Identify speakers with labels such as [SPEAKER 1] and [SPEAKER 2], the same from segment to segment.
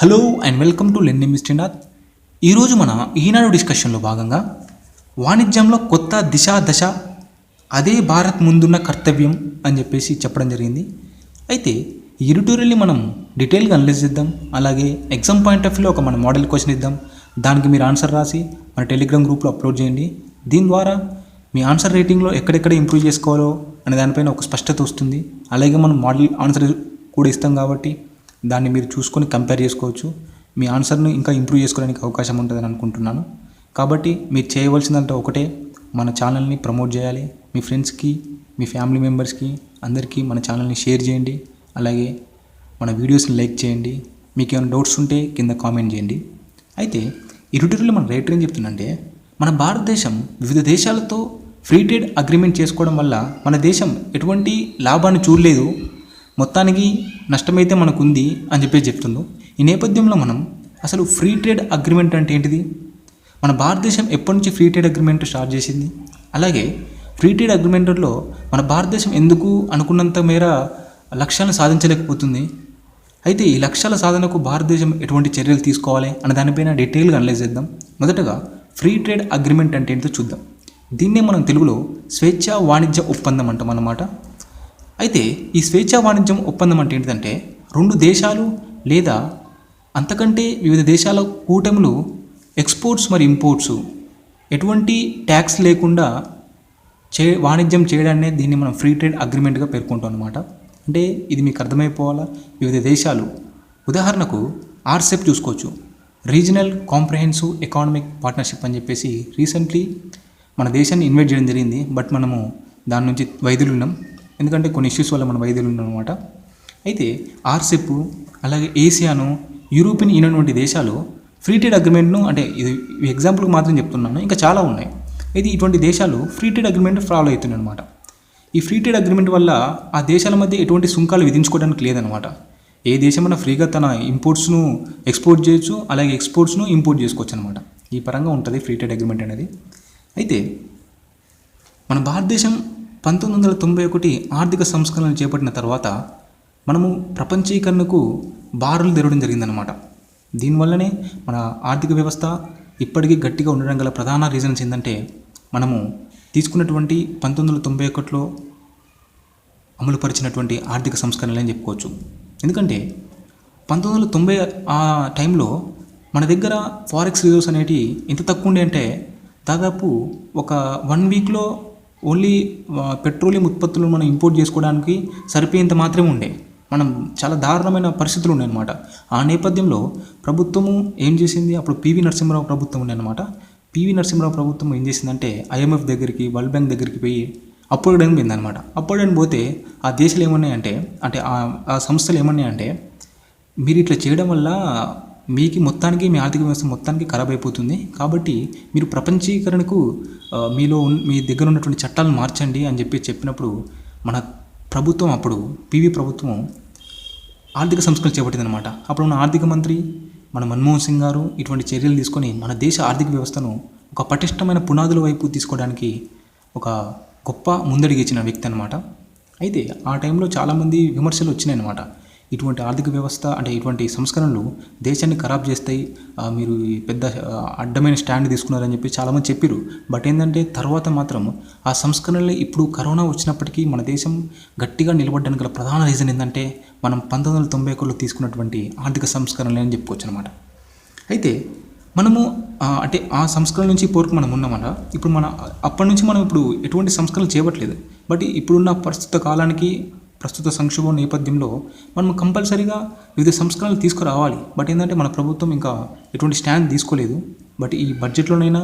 [SPEAKER 1] Hello and welcome to learning with Srinath. ఈరోజు మన ఈనాడు డిస్కషన్లో భాగంగా వాణిజ్యంలో కొత్త దిశ దశ, అదే భారత్ ముందున్న కర్తవ్యం అని చెప్పేసి చెప్పడం జరిగింది. అయితే ఈ ఎడిటోరియల్ని మనం డీటెయిల్గా అనలైజ్ చేద్దాం. అలాగే ఎగ్జామ్ పాయింట్ ఆఫ్ వ్యూలో ఒక మన మోడల్ క్వశ్చన్ ఇద్దాం. దానికి మీరు ఆన్సర్ రాసి మన టెలిగ్రామ్ గ్రూప్లో అప్లోడ్ చేయండి. దీని ద్వారా మీ ఆన్సర్ రేటింగ్లో ఎక్కడెక్కడ ఇంప్రూవ్ చేసుకోవాలో అనే దానిపైన ఒక స్పష్టత వస్తుంది. అలాగే మనం మోడల్ ఆన్సర్ కూడా ఇస్తాం కాబట్టి దాన్ని మీరు చూసుకొని కంపేర్ చేసుకోవచ్చు. మీ ఆన్సర్ను ఇంకా ఇంప్రూవ్ చేసుకోవడానికి అవకాశం ఉంటుందని అనుకుంటున్నాను. కాబట్టి మీరు చేయవలసిందంటే ఒకటే, మన ఛానల్ని ప్రమోట్ చేయాలి. మీ ఫ్రెండ్స్కి, మీ ఫ్యామిలీ మెంబర్స్కి అందరికీ మన ఛానల్ని షేర్ చేయండి. అలాగే మన వీడియోస్ని లైక్ చేయండి. మీకు ఏమైనా డౌట్స్ ఉంటే కింద కామెంట్ చేయండి. అయితే ఈ ట్యూటోరియల్లో మన రైటర్ ఏం చెప్తుందంటే, మన భారతదేశం వివిధ దేశాలతో ఫ్రీ ట్రేడ్ అగ్రిమెంట్ చేసుకోవడం వల్ల మన దేశం ఎటువంటి లాభాన్ని చూడలేదు, మొత్తానికి నష్టమైతే మనకుంది అని చెప్పేసి చెప్తుంది. ఈ నేపథ్యంలో మనం అసలు ఫ్రీ ట్రేడ్ అగ్రిమెంట్ అంటే ఏంటిది, మన భారతదేశం ఎప్పటి నుంచి ఫ్రీ ట్రేడ్ అగ్రిమెంట్ స్టార్ట్ చేసింది, అలాగే ఫ్రీ ట్రేడ్ అగ్రిమెంట్లో మన భారతదేశం ఎందుకు అనుకున్నంత మేర లక్ష్యాలను సాధించలేకపోతుంది, అయితే ఈ లక్ష్యాల సాధనకు భారతదేశం ఎటువంటి చర్యలు తీసుకోవాలి అన్న దానిపైన డీటెయిల్గా అనలైజ్ చేద్దాం. మొదటగా ఫ్రీ ట్రేడ్ అగ్రిమెంట్ అంటే ఏంటో చూద్దాం. దీన్నే మనం తెలుగులో స్వేచ్ఛా వాణిజ్య ఒప్పందం అంటాం అన్నమాట. అయితే ఈ స్వేచ్ఛా వాణిజ్యం ఒప్పందం అంటే ఏంటంటే, రెండు దేశాలు లేదా అంతకంటే వివిధ దేశాల కూటములు ఎక్స్పోర్ట్స్ మరియు ఇంపోర్ట్స్ ఎటువంటి ట్యాక్స్ లేకుండా వాణిజ్యం చేయడాన్ని దీన్ని మనం ఫ్రీ ట్రేడ్ అగ్రిమెంట్గా పేర్కొంటాం అనమాట. అంటే ఇది మీకు అర్థమైపోవాలా. వివిధ దేశాలు, ఉదాహరణకు ఆర్సెప్ చూసుకోవచ్చు, రీజనల్ కాంప్రహెన్సివ్ ఎకనామిక్ పార్ట్నర్షిప్ అని చెప్పేసి రీసెంట్లీ మన దేశాన్ని ఇన్వైట్ చేయడం జరిగింది. బట్ మనము దాని నుంచి వైదొలున్నాం, ఎందుకంటే కొన్ని ఇష్యూస్ వల్ల మనం వైదొలున్నాం అనమాట. అయితే ఆర్సెప్, అలాగే ఏసియాను, యూరోపియన్ యూనియన్ వంటి దేశాలు ఫ్రీ ట్రేడ్ అగ్రిమెంట్ను, అంటే ఇది ఎగ్జాంపుల్కి మాత్రం చెప్తున్నాను, ఇంకా చాలా ఉన్నాయి. అయితే ఇటువంటి దేశాలు ఫ్రీ ట్రేడ్ అగ్రిమెంట్ ఫాలో అవుతున్నాయి అనమాట. ఈ ఫ్రీ ట్రేడ్ అగ్రిమెంట్ వల్ల ఆ దేశాల మధ్య ఎటువంటి సుంకాలు విధించుకోవడానికి లేదనమాట. ఏ దేశమైనా ఫ్రీగా తన ఇంపోర్ట్స్ను ఎక్స్పోర్ట్ చేయొచ్చు, అలాగే ఎక్స్పోర్ట్స్ను ఇంపోర్ట్ చేసుకోవచ్చు అనమాట. ఈ పరంగా ఉంటుంది ఫ్రీ ట్రేడ్ అగ్రిమెంట్ అనేది. అయితే మన భారతదేశం 1991 ఆర్థిక సంస్కరణలు చేపట్టిన తర్వాత మనము ప్రపంచీకరణకు బారులు తెరవడం జరిగిందనమాట. దీనివల్లనే మన ఆర్థిక వ్యవస్థ ఇప్పటికీ గట్టిగా ఉండడం గల ప్రధాన రీజన్స్ ఏంటంటే, మనము తీసుకున్నటువంటి 1991లో అమలుపరిచినటువంటి ఆర్థిక సంస్కరణలు అని చెప్పుకోవచ్చు. ఎందుకంటే 1990 ఆ టైంలో మన దగ్గర ఫారెక్స్ రిజర్వ్స్ అనేవి ఎంత తక్కువ ఉండే అంటే, దాదాపు ఒక 1 వీక్లో ఓన్లీ పెట్రోలియం ఉత్పత్తులను మనం ఇంపోర్ట్ చేసుకోవడానికి సరిపోయేంత మాత్రమే ఉండే. మనం చాలా దారుణమైన పరిస్థితులు ఉన్నాయన్నమాట. ఆ నేపథ్యంలో ప్రభుత్వము ఏం చేసింది, అప్పుడు పివి నరసింహారావు ప్రభుత్వం ఉండే అనమాట. పివి నరసింహారావు ప్రభుత్వం ఏం చేసిందంటే, ఐఎంఎఫ్ దగ్గరికి, వరల్డ్ బ్యాంక్ దగ్గరికి పోయి అప్పుడడానికి పోయిందనమాట. అప్పుడని పోతే ఆ దేశాలు ఏమన్నాయంటే, అంటే ఆ సంస్థలు ఏమన్నాయంటే, మీరు ఇట్లా చేయడం వల్ల మీకు మొత్తానికి, మీ ఆర్థిక వ్యవస్థ మొత్తానికి ఖరాబ్ అయిపోతుంది, కాబట్టి మీరు ప్రపంచీకరణకు మీ దగ్గర ఉన్నటువంటి చట్టాలను మార్చండి అని చెప్పినప్పుడు మన ప్రభుత్వం, అప్పుడు పివి ప్రభుత్వం ఆర్థిక సంస్కరణ చేపట్టిందనమాట. అప్పుడు మన ఆర్థిక మంత్రి మన మన్మోహన్ సింగ్ గారు ఇటువంటి చర్యలు తీసుకొని మన దేశ ఆర్థిక వ్యవస్థను ఒక పటిష్టమైన పునాదుల వైపు తీసుకోవడానికి ఒక గొప్ప ముందడుగు ఇచ్చిన వ్యక్తి అనమాట. అయితే ఆ టైంలో చాలామంది విమర్శలు వచ్చినాయి అనమాట. ఇటువంటి ఆర్థిక వ్యవస్థ, అంటే ఇటువంటి సంస్కరణలు దేశాన్ని ఖరాబ్ చేస్తాయి, మీరు పెద్ద అడ్డమైన స్టాండ్ తీసుకున్నారని చెప్పి చాలామంది చెప్పారు. బట్ ఏంటంటే తర్వాత మాత్రం ఆ సంస్కరణలు, ఇప్పుడు కరోనా వచ్చినప్పటికీ మన దేశం గట్టిగా నిలబడడానికి గల ప్రధాన రీజన్ ఏంటంటే, మనం 1991లో తీసుకున్నటువంటి ఆర్థిక సంస్కరణలు అని చెప్పుకోవచ్చు అనమాట. అయితే మనము అంటే ఆ సంస్కరణ నుంచి ఇప్పటివరకు మనం ఉన్నామన్న, ఇప్పుడు అప్పటి నుంచి మనం ఇప్పుడు ఎటువంటి సంస్కరణలు చేయట్లేదు. బట్ ఇప్పుడున్న ప్రస్తుత కాలానికి, ప్రస్తుత సంక్షోభం నేపథ్యంలో మనం కంపల్సరీగా వివిధ సంస్కరణలు తీసుకురావాలి. బట్ ఏంటంటే మన ప్రభుత్వం ఇంకా ఎటువంటి స్టాండ్ తీసుకోలేదు. బట్ ఈ బడ్జెట్లోనైనా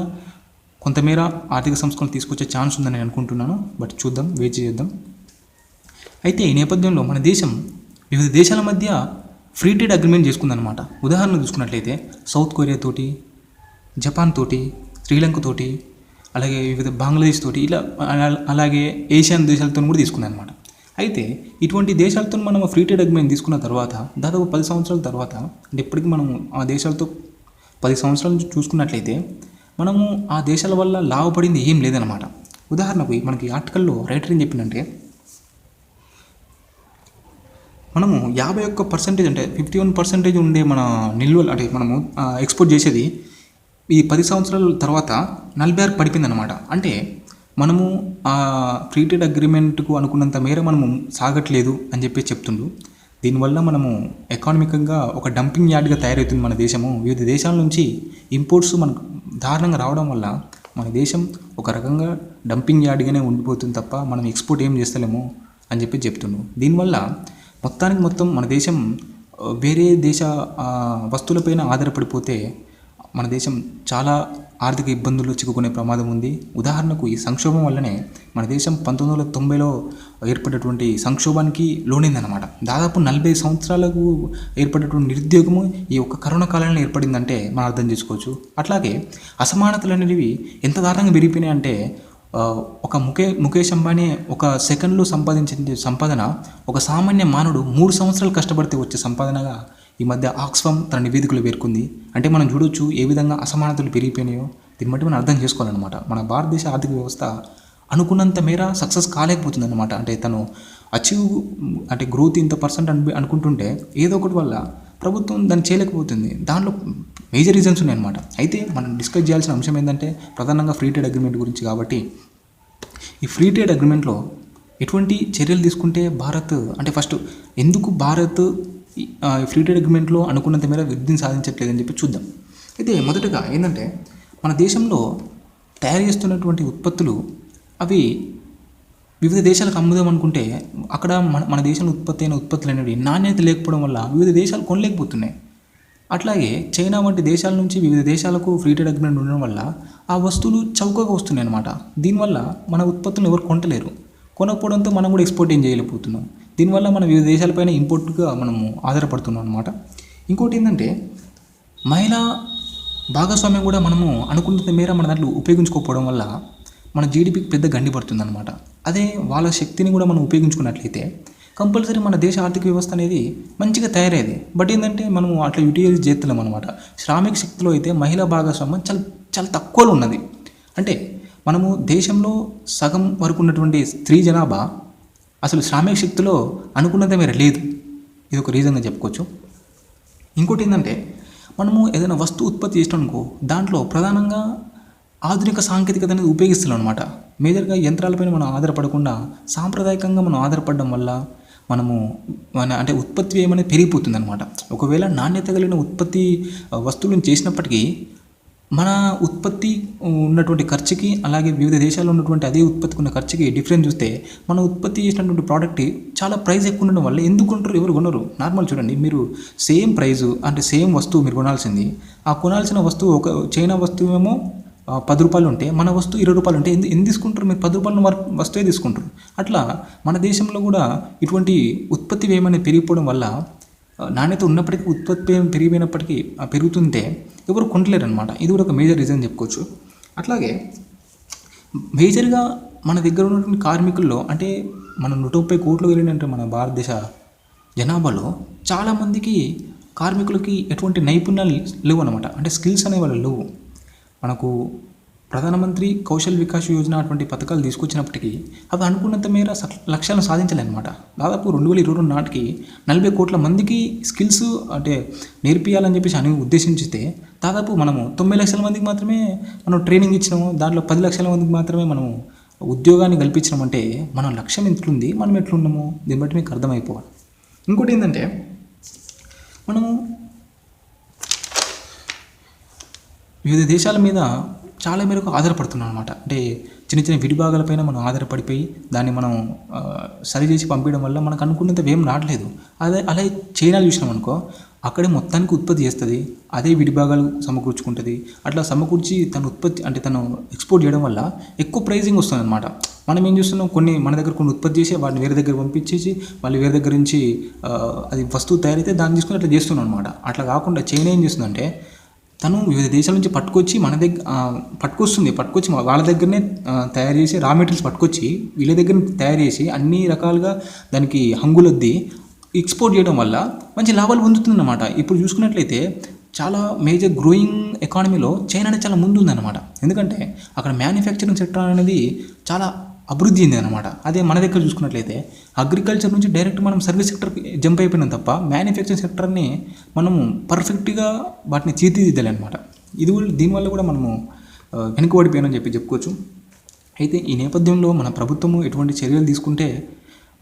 [SPEAKER 1] కొంతమేర ఆర్థిక సంస్కరణలు తీసుకొచ్చే ఛాన్స్ ఉందని నేను అనుకుంటున్నాను. బట్ చూద్దాం, వెయిట్ చేద్దాం. అయితే ఈ నేపథ్యంలో మన దేశం వివిధ దేశాల మధ్య ఫ్రీ ట్రేడ్ అగ్రిమెంట్ చేసుకుందనమాట. ఉదాహరణ చూసుకున్నట్లయితే సౌత్ కొరియా తోటి, జపాన్ తోటి, శ్రీలంక తోటి, అలాగే వివిధ బంగ్లాదేశ్ తోటి, ఇలా అలాగే ఏషియన్ దేశాలతో కూడా తీసుకుందనమాట. అయితే ఇటువంటి దేశాలతో మనం ఫ్రీ ట్రేడ్ అగ్రిమెంట్ తీసుకున్న తర్వాత దాదాపు 10 సంవత్సరాల తర్వాత, అంటే ఇప్పటికీ మనము ఆ దేశాలతో 10 సంవత్సరాల నుంచి చూసుకున్నట్లయితే మనము ఆ దేశాల వల్ల లాభపడింది ఏం లేదనమాట. ఉదాహరణకు మనకి ఆర్టికల్లో రైటర్ ఏం చెప్పిందంటే, మనము 51% అంటే 51% ఉండే మన నిల్వలు అంటే మనము ఎక్స్పోర్ట్ చేసేది ఈ 10 సంవత్సరాల తర్వాత 46 పడిపోయిందనమాట. అంటే మనము ఫ్రీ ట్రేడ్ అగ్రిమెంట్కు అనుకున్నంత మేర మనము సాగట్లేదు అని చెప్పి చెప్తుండు. దీనివల్ల మనము ఎకానమికంగా ఒక డంపింగ్ యార్డ్గా తయారవుతుంది మన దేశము. వివిధ దేశాల నుంచి ఇంపోర్ట్స్ మనకు దారుణంగా రావడం వల్ల మన దేశం ఒక రకంగా డంపింగ్ యార్డ్గానే ఉండిపోతుంది తప్ప మనం ఎక్స్పోర్ట్ ఏం చేస్తలేము అని చెప్పి చెప్తుండు. దీనివల్ల మొత్తం మన దేశం వేరే దేశ వస్తువులపైన ఆధారపడిపోతే మన దేశం చాలా ఆర్థిక ఇబ్బందుల్లో చిక్కుకునే ప్రమాదం ఉంది. ఉదాహరణకు ఈ సంక్షోభం వల్లనే మన దేశం 1990లో ఏర్పడినటువంటి సంక్షోభానికి లోనైందనమాట. దాదాపు 40 సంవత్సరాలకు ఏర్పడినటువంటి నిరుద్యోగము ఈ ఒక్క కరోనా కాలంలో ఏర్పడిందంటే మనం అర్థం చేసుకోవచ్చు. అట్లాగే అసమానతలు అనేవి ఎంత దారుణంగా పెరిగిపోయినాయి అంటే ఒక ముఖేష్ అంబానీ ఒక సెకండ్లో సంపాదించే సంపాదన ఒక సామాన్య మానవుడు 3 సంవత్సరాలు కష్టపడితే వచ్చే సంపాదనగా ఈ మధ్య ఆక్స్ఫామ్ తన నివేదికలో పేర్కొంది. అంటే మనం చూడొచ్చు ఏ విధంగా అసమానతలు పెరిగిపోయినాయో. దీన్ని బట్టి మనం అర్థం చేసుకోవాలన్నమాట. మన భారతదేశ ఆర్థిక వ్యవస్థ అనుకున్నంత మేర సక్సెస్ కాలేకపోతుంది అనమాట. అంటే తను అంటే గ్రోత్ ఇంత % అనుకుంటుంటే ఏదో ఒకటి వల్ల ప్రభుత్వం దాన్ని చేయలేకపోతుంది. దానిలో మేజర్ రీజన్స్ ఉన్నాయన్నమాట. అయితే మనం డిస్కస్ చేయాల్సిన అంశం ఏంటంటే ప్రధానంగా ఫ్రీ ట్రేడ్ అగ్రిమెంట్ గురించి. కాబట్టి ఈ ఫ్రీ ట్రేడ్ అగ్రిమెంట్లో ఎటువంటి చర్యలు తీసుకుంటే భారత్ అంటే ఫస్ట్ ఎందుకు భారత్ ఫ్రీ ట్రేడ్ అగ్రిమెంట్లో అనుకున్నంత మేర వృద్ధిని సాధించట్లేదని చెప్పి చూద్దాం. అయితే మొదటగా ఏంటంటే మన దేశంలో తయారు చేస్తున్నటువంటి ఉత్పత్తులు అవి వివిధ దేశాలకు అమ్ముదాం అనుకుంటే అక్కడ మన దేశంలో ఉత్పత్తి అయిన ఉత్పత్తులు అనేవి నాణ్యత లేకపోవడం వల్ల వివిధ దేశాలు కొనలేకపోతున్నాయి. అట్లాగే చైనా వంటి దేశాల నుంచి వివిధ దేశాలకు ఫ్రీ ట్రేడ్ అగ్రిమెంట్ ఉండడం వల్ల ఆ వస్తువులు చౌకగా వస్తున్నాయి అన్నమాట. దీనివల్ల మన ఉత్పత్తులను ఎవరు కొంటలేరు. కొనకపోవడంతో మనం కూడా ఎక్స్పోర్ట్ ఏం చేయలేకపోతున్నాం. దీనివల్ల మనం వివిధ దేశాలపైన ఇంపోర్ట్గా మనము ఆధారపడుతున్నాం అనమాట. ఇంకోటి ఏంటంటే మహిళా భాగస్వామ్యం కూడా మనము అనుకున్నంత మేర మన దాంట్లో ఉపయోగించుకోకపోవడం వల్ల మన జీడిపికి పెద్ద గండి పడుతుంది అనమాట. అదే వాళ్ళ శక్తిని కూడా మనం ఉపయోగించుకున్నట్లయితే కంపల్సరీ మన దేశ ఆర్థిక వ్యవస్థ అనేది మంచిగా తయారయ్యేది. బట్ ఏంటంటే మనము అట్లా యూటిలైజ్ చేస్తున్నాం అనమాట. శ్రామిక శక్తిలో అయితే మహిళా భాగస్వామ్యం చాలా చాలా తక్కువలో ఉన్నది. అంటే మనము దేశంలో సగం వరకు ఉన్నటువంటి స్త్రీ జనాభా అసలు శ్రామిక శక్తిలో అనుకున్నదే మేర లేదు. ఇది ఒక రీజన్గా చెప్పుకోవచ్చు. ఇంకోటి ఏంటంటే మనము ఏదైనా వస్తువు ఉత్పత్తి చేసినామనుకో దాంట్లో ప్రధానంగా ఆధునిక సాంకేతికత అనేది ఉపయోగిస్తున్నాం అనమాట. మేజర్గా యంత్రాలపైన మనం ఆధారపడకుండా సాంప్రదాయకంగా మనం ఆధారపడడం వల్ల మనము అంటే ఉత్పత్తి వ్యయం అనేది పెరిగిపోతుంది అనమాట. ఒకవేళ నాణ్యత కలిగిన ఉత్పత్తి వస్తువులను చేసినప్పటికీ మన ఉత్పత్తి ఉన్నటువంటి ఖర్చుకి అలాగే వివిధ దేశాల్లో ఉన్నటువంటి అదే ఉత్పత్తికి ఉన్న ఖర్చుకి డిఫరెన్స్ చూస్తే మన ఉత్పత్తి చేసినటువంటి ప్రోడక్ట్ చాలా ప్రైస్ ఎక్కువ ఉండడం వల్ల ఎందుకు కొంటారు, ఎవరు కొనరు. నార్మల్ చూడండి, మీరు సేమ్ ప్రైజు అంటే సేమ్ వస్తువు మీరు కొనాల్సింది, ఆ కొనాల్సిన వస్తువు ఒక చైనా వస్తువు ఏమో 10 రూపాయలు ఉంటే మన వస్తువు 20 రూపాయలు ఉంటే ఎందుకు తీసుకుంటారు? మీరు 10 రూపాయల వస్తువే తీసుకుంటారు. అట్లా మన దేశంలో కూడా ఇటువంటి ఉత్పత్తి వ్యయం అనేది పెరిగిపోవడం వల్ల నాణ్యత ఉన్నప్పటికీ ఉత్పత్తి వ్యయం పెరిగిపోయినప్పటికీ పెరుగుతుంటే ఎవరు కొంటలేరు అనమాట. ఇది కూడా ఒక మేజర్ రీజన్ చెప్పుకోవచ్చు. అట్లాగే మేజర్గా మన దగ్గర ఉన్నటువంటి కార్మికుల్లో అంటే మన 130 కోట్లు వెళ్ళినట్టు మన భారతదేశ జనాభాలో చాలామందికి కార్మికులకి ఎటువంటి నైపుణ్యాలు లేవు అనమాట. అంటే స్కిల్స్ అనేవాళ్ళు లేవు. మనకు ప్రధానమంత్రి కౌశల్ వికాస్ యోజన అటువంటి పథకాలు తీసుకొచ్చినప్పటికీ అవి అనుకున్నంత మేర లక్ష్యాలను సాధించలేదన్నమాట. దాదాపు 2022 నాటికి 40 కోట్ల మందికి స్కిల్స్ అంటే నేర్పియాలని చెప్పేసి అని ఉద్దేశించితే దాదాపు మనము 9 లక్షల మందికి మాత్రమే మనం ట్రైనింగ్ ఇచ్చినాము. దాంట్లో 10 లక్షల మందికి మాత్రమే మనము ఉద్యోగాన్ని కల్పించినామంటే మన లక్ష్యం ఎట్లుంది, మనం ఎట్లున్నాము దీన్ని బట్టి మీకు అర్థమైపోవాలి. ఇంకోటి ఏంటంటే మనము వివిధ దేశాల మీద చాలా మేరకు ఆధారపడుతున్నాం అనమాట. అంటే చిన్న చిన్న విడిభాగాలపైన మనం ఆధారపడిపోయి దాన్ని మనం సరి చేసి పంపించడం వల్ల మనకు అనుకున్నంత ఏం రావట్లేదు. అలా చైనా చూసినాం అనుకో, అక్కడే మొత్తానికి ఉత్పత్తి చేస్తుంది, అదే విడిభాగాలు సమకూర్చుకుంటుంది. అట్లా సమకూర్చి తన ఉత్పత్తి అంటే తను ఎక్స్పోర్ట్ చేయడం వల్ల ఎక్కువ ప్రైజింగ్ వస్తుంది అనమాట. మనం ఏం చేస్తున్నాం, మన దగ్గర కొన్ని ఉత్పత్తి చేసి వాటిని వేరే దగ్గర పంపించేసి మళ్ళీ వేరే దగ్గర నుంచి అది వస్తువు తయారైతే దాన్ని తీసుకుని అట్లా చేస్తున్నాం అనమాట. అట్లా కాకుండా చైనా ఏం చేస్తుందంటే తను వివిధ దేశాల నుంచి పట్టుకొచ్చి మన దగ్గర పట్టుకొచ్చి వాళ్ళ దగ్గరనే తయారు చేసి రా మెటీరియల్స్ పట్టుకొచ్చి వీళ్ళ దగ్గర తయారు చేసి అన్ని రకాలుగా దానికి హంగులొద్ది ఎక్స్పోర్ట్ చేయడం వల్ల మంచి లాభాలు పొందుతుందన్నమాట. ఇప్పుడు చూసుకున్నట్లయితే చాలా మేజర్ గ్రోయింగ్ ఎకానమీలో చైనా అనేది చాలా ముందు ఉందన్నమాట. ఎందుకంటే అక్కడ మ్యానుఫ్యాక్చరింగ్ సెక్టర్ అనేది చాలా అభివృద్ధి చెందింది అనమాట. అదే మన దగ్గర చూసుకున్నట్లయితే అగ్రికల్చర్ నుంచి డైరెక్ట్ మనం సర్వీస్ సెక్టర్కి జంప్ అయిపోయినాం తప్ప మ్యానుఫ్యాక్చరింగ్ సెక్టర్ని మనము పర్ఫెక్ట్గా వాటిని తీర్చిదిద్దాలి అనమాట. దీనివల్ల కూడా మనము వెనుకబడిపోయానని చెప్పుకోవచ్చు. అయితే ఈ నేపథ్యంలో మన ప్రభుత్వము ఎటువంటి చర్యలు తీసుకుంటే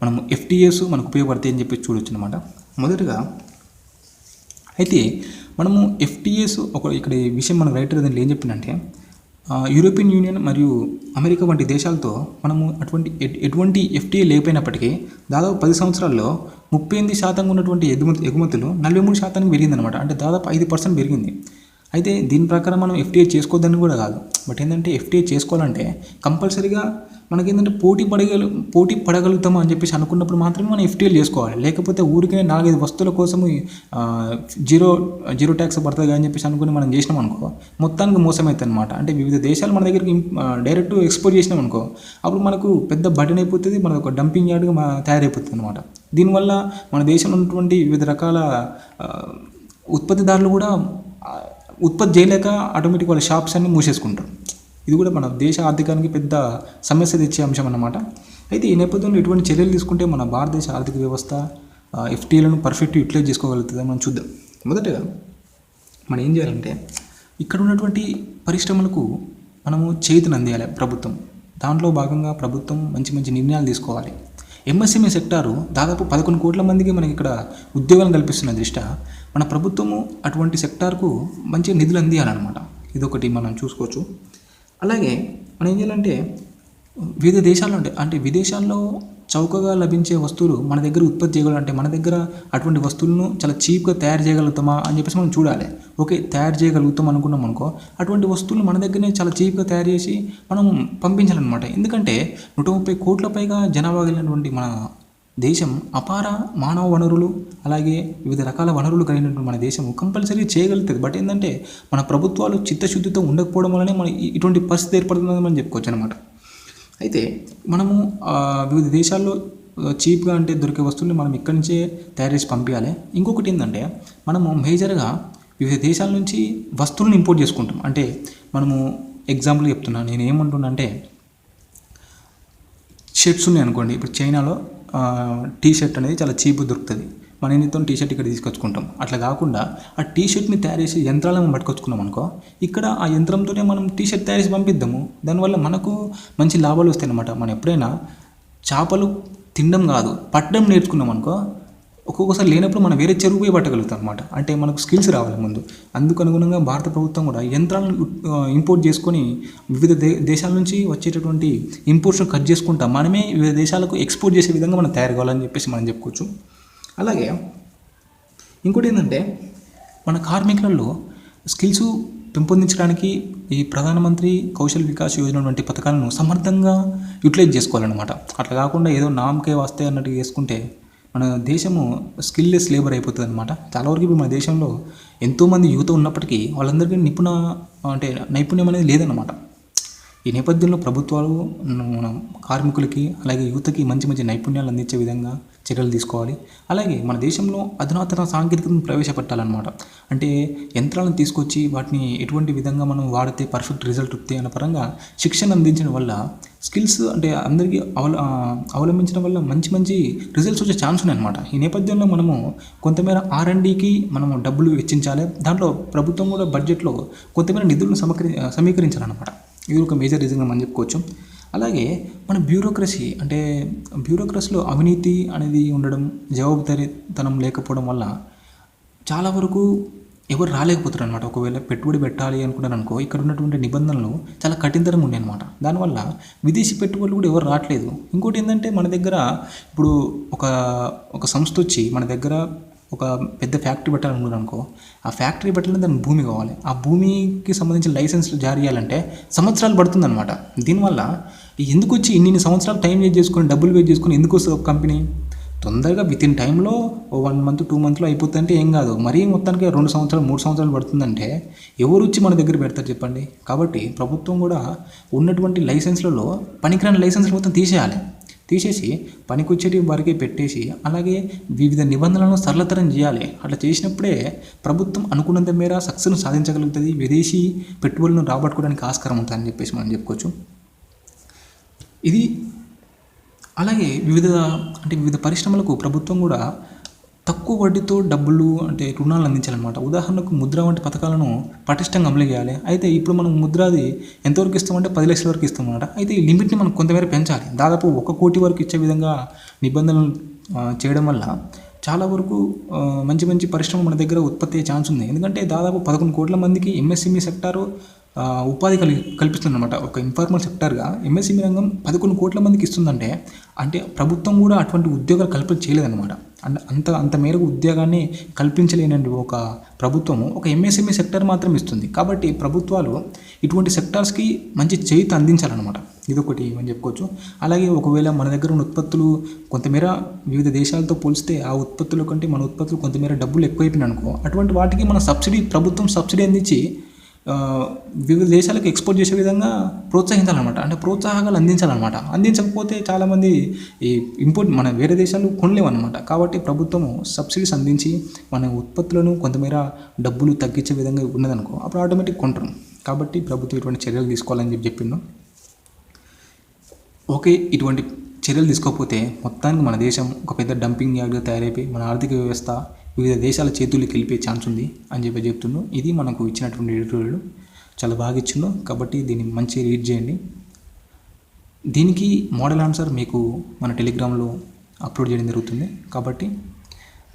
[SPEAKER 1] మనము ఎఫ్టీఏస్ మనకు ఉపయోగపడతాయి అని చెప్పి చూడొచ్చు అనమాట. మొదటగా అయితే మనము ఎఫ్టీఏస్ ఇక్కడ ఈ విషయం మన రైటర్ దాంట్లో ఏం చెప్పిందంటే, యూరోపియన్ యూనియన్ మరియు అమెరికా వంటి దేశాలతో మనము ఎటువంటి ఎఫ్టీఏ లేకపోయినప్పటికీ దాదాపు 10 సంవత్సరాల్లో 38% ఉన్నటువంటి ఎగుమతులు 43% పెరిగిందనమాట. అంటే దాదాపు 5% పెరిగింది. అయితే దీని ప్రకారం మనం ఎఫ్టీఏ చేసుకోవద్దని కూడా కాదు. బట్ ఏంటంటే ఎఫ్టీఏ చేసుకోవాలంటే కంపల్సరీగా మనకేంటంటే పోటీ పడగలుగుతాము అని చెప్పేసి అనుకున్నప్పుడు మాత్రమే మనం ఎఫ్టీఏలు చేసుకోవాలి. లేకపోతే ఊరికే 4-5 వస్తువుల కోసం జీరో ట్యాక్స్ పడుతుంది అని చెప్పేసి అనుకుని మనం చేసినాం అనుకో, మొత్తానికి మోసమవుతుంది అనమాట. అంటే వివిధ దేశాలు మన దగ్గరికి డైరెక్ట్ ఎక్స్పోర్ట్ చేసినాం అనుకో, అప్పుడు మనకు పెద్ద బటన్ అయిపోతుంది, మనకు ఒక డంపింగ్ యార్డ్గా తయారైపోతుంది అనమాట. దీనివల్ల మన దేశంలో ఉన్నటువంటి వివిధ రకాల ఉత్పత్తిదారులు కూడా ఉత్పత్తి చేయలేక ఆటోమేటిక్ వాళ్ళ షాప్స్ అన్ని మూసేసుకుంటారు. ఇది కూడా మన దేశ ఆర్థికానికి పెద్ద సమస్య తెచ్చే అంశం అన్నమాట. అయితే ఈ నేపథ్యంలో ఎటువంటి చర్యలు తీసుకుంటే మన భారతదేశ ఆర్థిక వ్యవస్థ ఎఫ్టీఏలను పర్ఫెక్ట్ యూటిలైజ్ చేసుకోగలుగుతుంది మనం చూద్దాం. మొదటగా మనం ఏం చేయాలంటే ఇక్కడ ఉన్నటువంటి పరిశ్రమలకు మనము చేతిని అందియాలి ప్రభుత్వం. దాంట్లో భాగంగా ప్రభుత్వం మంచి మంచి నిర్ణయాలు తీసుకోవాలి. ఎంఎస్ఎంఈ సెక్టారు దాదాపు 11 కోట్ల మందికి మనకి ఇక్కడ ఉద్యోగాలు కల్పిస్తున్న దృష్ట్యా మన ప్రభుత్వము అటువంటి సెక్టార్కు మంచి నిధులు అందియాలన్నమాట. ఇదొకటి మనం చూసుకోవచ్చు. అలాగే మనం ఏం చేయాలంటే వివిధ దేశాల్లో అంటే విదేశాల్లో చౌకగా లభించే వస్తువులు మన దగ్గర ఉత్పత్తి చేయగలంటే మన దగ్గర అటువంటి వస్తువులను చాలా చీప్గా తయారు చేయగలుగుతామా అని చెప్పేసి మనం చూడాలి. ఓకే, తయారు చేయగలుగుతాం అనుకున్నాం అనుకో, అటువంటి వస్తువులు మన దగ్గరనే చాలా చీప్గా తయారు చేసి మనం పంపించాలన్నమాట. ఎందుకంటే 130 కోట్ల పైగా జనాభా కలిగినటువంటి మన దేశం అపార మానవ వనరులు అలాగే వివిధ రకాల వనరులు కలిగినటువంటి మన దేశం కంపల్సరీ చేయగలుగుతుంది. బట్ ఏంటంటే మన ప్రభుత్వాలు చిత్తశుద్ధితో ఉండకపోవడం వల్లనే మన ఇటువంటి పరిస్థితి ఏర్పడుతుందని మనం చెప్పుకోవచ్చు అనమాట. అయితే మనము వివిధ దేశాల్లో చీప్గా అంటే దొరికే వస్తువుల్ని మనం ఇక్కడి నుంచే తయారు చేసి పంపించాలి. ఇంకొకటి ఏంటంటే మనము మేజర్గా వివిధ దేశాల నుంచి వస్తువులను ఇంపోర్ట్ చేసుకుంటాం. అంటే మనము ఎగ్జాంపుల్ చెప్తున్నాను, నేను ఏమంటున్నా అంటే షర్ట్స్ ఉన్నాయి అనుకోండి. ఇప్పుడు చైనాలో టీ షర్ట్ అనేది చాలా చీప్ దొరుకుతుంది. మన ఇంటితో టీ షర్ట్ ఇక్కడ తీసుకొచ్చుకుంటాం. అట్లా కాకుండా ఆ టీ షర్ట్ని తయారు చేసి యంత్రాలను మనం పట్టుకొచ్చుకున్నాం అనుకో, ఇక్కడ ఆ యంత్రంతోనే మనం టీ షర్ట్ తయారు చేసి పంపిద్దాము. దానివల్ల మనకు మంచి లాభాలు వస్తాయి అన్నమాట. మనం ఎప్పుడైనా చేపలు తినడం కాదు పట్టడం నేర్చుకున్నాం అనుకో, ఒక్కొక్కసారి లేనప్పుడు మనం వేరే చెరువు పోయి పట్టగలుగుతాం అనమాట. అంటే మనకు స్కిల్స్ రావాలి ముందు. అందుకు అనుగుణంగా భారత ప్రభుత్వం కూడా యంత్రాలను ఇంపోర్ట్ చేసుకొని వివిధ దేశాల నుంచి వచ్చేటటువంటి ఇంపోర్ట్స్ను కట్ చేసుకుంటా మనమే వివిధ దేశాలకు ఎక్స్పోర్ట్ చేసే విధంగా మనం తయారు కావాలని చెప్పేసి మనం చెప్పుకోవచ్చు. అలాగే ఇంకోటి ఏంటంటే మన కార్మికులలో స్కిల్స్ పెంపొందించడానికి ఈ ప్రధానమంత్రి కౌశల్ వికాస్ యోజన వంటి పథకాలను సమర్థంగా యూటిలైజ్ చేసుకోవాలన్నమాట. అట్లా కాకుండా ఏదో నామకే వస్తే అన్నట్టు చేసుకుంటే మన దేశము స్కిల్లెస్ లేబర్ అయిపోతుంది అనమాట. చాలా వరకు ఇప్పుడు మన దేశంలో ఎంతోమంది యువత ఉన్నప్పటికీ వాళ్ళందరికీ నైపుణ్యం అనేది లేదన్నమాట. ఈ నేపథ్యంలో ప్రభుత్వాలు మన కార్మికులకి అలాగే యువతకి మంచి మంచి నైపుణ్యాలు అందించే విధంగా చర్యలు తీసుకోవాలి. అలాగే మన దేశంలో అధునాతన సాంకేతికతను ప్రవేశపెట్టాలన్నమాట. అంటే యంత్రాలను తీసుకొచ్చి వాటిని ఎటువంటి విధంగా మనం వాడితే పర్ఫెక్ట్ రిజల్ట్ వస్తాయి అన్న పరంగా శిక్షణ అందించడం వల్ల స్కిల్స్ అంటే అందరికీ అవలంబించడం వల్ల మంచి మంచి రిజల్ట్స్ వచ్చే ఛాన్స్ ఉన్నాయన్నమాట. ఈ నేపథ్యంలో మనము కొంతమేర R&Dకి మనము డబ్బులు వెచ్చించాలి. దాంట్లో ప్రభుత్వం కూడా బడ్జెట్లో కొంతమేర నిధులను సమీకరించాలన్నమాట. ఇది ఒక మేజర్ రీజన్గా మనం చెప్పుకోవచ్చు. అలాగే మన బ్యూరోక్రసీలో అవినీతి అనేది ఉండడం, జవాబుదారీతనం లేకపోవడం వల్ల చాలా వరకు ఎవరు రాలేకపోతారు అనమాట. ఒకవేళ పెట్టుబడి పెట్టాలి అనుకున్నారు అనుకో, ఇక్కడ ఉన్నటువంటి నిబంధనలు చాలా కఠినతరంగా ఉన్నాయి అనమాట. దానివల్ల విదేశీ పెట్టుబడులు కూడా ఎవరు రావట్లేదు. ఇంకోటి ఏంటంటే మన దగ్గర ఇప్పుడు ఒక సంస్థ వచ్చి మన దగ్గర ఒక పెద్ద ఫ్యాక్టరీ పెట్టాలనుకున్నాను అనుకో, ఆ ఫ్యాక్టరీ పెట్టాలంటే దానికి భూమి కావాలి. ఆ భూమికి సంబంధించిన లైసెన్స్లు జారీ చేయాలంటే సంవత్సరాలు పడుతుందన్నమాట. దీనివల్ల ఎందుకు వచ్చి ఇన్ని సంవత్సరాలు టైం వేస్ట్ చేసుకొని డబ్బులు వేస్ట్ చేసుకొని ఎందుకు వస్తుంది ఒక కంపెనీ? తొందరగా వితిన్ టైంలో 1 మంత్ 2 మంత్లో అయిపోతుందంటే ఏం కాదు. మరీ మొత్తానికి 2 సంవత్సరాలు 3 సంవత్సరాలు పడుతుందంటే ఎవరు వచ్చి మన దగ్గర పెడతారు చెప్పండి? కాబట్టి ప్రభుత్వం కూడా ఉన్నటువంటి లైసెన్స్లలో పనికిరాని లైసెన్స్లు మొత్తం తీసేసి పనికొచ్చేటి వారికి పెట్టేసి అలాగే వివిధ నిబంధనలను సరళతరం చేయాలి. అట్లా చేసినప్పుడే ప్రభుత్వం అనుకున్నంత మేర సక్సెస్ను సాధించగలుగుతుంది, విదేశీ పెట్టుబడులను రాబట్టుకోవడానికి ఆస్కారం ఉంటుందని చెప్పేసి మనం చెప్పుకోవచ్చు. ఇది అలాగే వివిధ పరిశ్రమలకు ప్రభుత్వం కూడా తక్కువ వడ్డీతో డబ్బులు అంటే రుణాలు అందించాలన్నమాట. ఉదాహరణకు ముద్ర వంటి పథకాలను పటిష్టంగా అమలు చేయాలి. అయితే ఇప్పుడు మనం ముద్రది ఎంతవరకు ఇస్తామంటే 10 లక్షల వరకు ఇస్తామన్నమాట. అయితే ఈ లిమిట్ని మనం కొంతమేర పెంచాలి. దాదాపు 1 కోటి వరకు ఇచ్చే విధంగా నిబంధనలు చేయడం వల్ల చాలా వరకు మంచి మంచి పరిశ్రమ మన దగ్గర ఉత్పత్తి అయ్యే ఛాన్స్ ఉంది. ఎందుకంటే దాదాపు 11 కోట్ల మందికి ఎంఎస్ఎంఈ సెక్టారు ఉపాధి కల్పిస్తుందన్నమాట. ఒక ఇన్ఫార్మల్ సెక్టార్గా ఎంఎస్ఎంఈ రంగం 11 కోట్ల మందికి ఇస్తుందంటే అంటే ప్రభుత్వం కూడా అటువంటి ఉద్యోగాలు కల్పన చేయలేదన్నమాట. అంత మేరకు ఉద్యోగాన్ని కల్పించలేనండి ఒక ప్రభుత్వము ఒక ఎంఎస్ఎంఈ సెక్టర్ మాత్రం ఇస్తుంది. కాబట్టి ప్రభుత్వాలు ఇటువంటి సెక్టార్స్కి మంచి చేయూత అందించాలన్నమాట. ఇదొకటి అని చెప్పుకోవచ్చు. అలాగే ఒకవేళ మన దగ్గర ఉన్న ఉత్పత్తులు కొంతమేర వివిధ దేశాలతో పోలిస్తే ఆ ఉత్పత్తుల కంటే మన ఉత్పత్తులు కొంతమేర డబ్బులు ఎక్కువైపోయినాయి అనుకో, అటువంటి వాటికి మన ప్రభుత్వం సబ్సిడీ అందించి వివిధ దేశాలకు ఎక్స్పోర్ట్ చేసే విధంగా ప్రోత్సహించాలన్నమాట. అంటే ప్రోత్సాహకాలు అందించాలన్నమాట. అందించకపోతే చాలామంది ఈ మన వేరే దేశాలు కొనలేమన్నమాట. కాబట్టి ప్రభుత్వము సబ్సిడీస్ అందించి మన ఉత్పత్తులను కొంతమేర డబ్బులు తగ్గించే విధంగా ఉన్నదనుకో, అప్పుడు ఆటోమేటిక్ కొంటారు. కాబట్టి ప్రభుత్వం ఇటువంటి చర్యలు తీసుకోవాలని చెప్పిండు. ఓకే, ఇటువంటి చర్యలు తీసుకోకపోతే మొత్తానికి మన దేశం ఒక పెద్ద డంపింగ్ యార్డ్గా తయారైపోయి మన ఆర్థిక వ్యవస్థ వివిధ దేశాల చేతుల్లోకి వెళ్ళిపోయే ఛాన్స్ ఉంది అని చెప్తున్నాను. ఇది మనకు ఇచ్చినటువంటి ఎడిటోరియల్ చాలా బాగా ఇచ్చిండు. కాబట్టి దీన్ని మంచిగా రీడ్ చేయండి. దీనికి మోడల్ ఆన్సర్ మీకు మన టెలిగ్రామ్లో అప్లోడ్ చేయడం జరుగుతుంది. కాబట్టి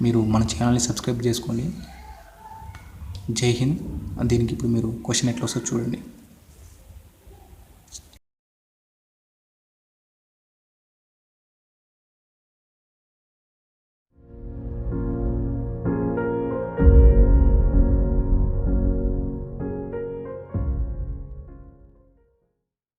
[SPEAKER 1] మీరు మన ఛానల్ని సబ్స్క్రైబ్ చేసుకోండి. జై హింద్. దీనికి ఇప్పుడు మీరు క్వశ్చన్ ఎట్లా వస్తుందో చూడండి.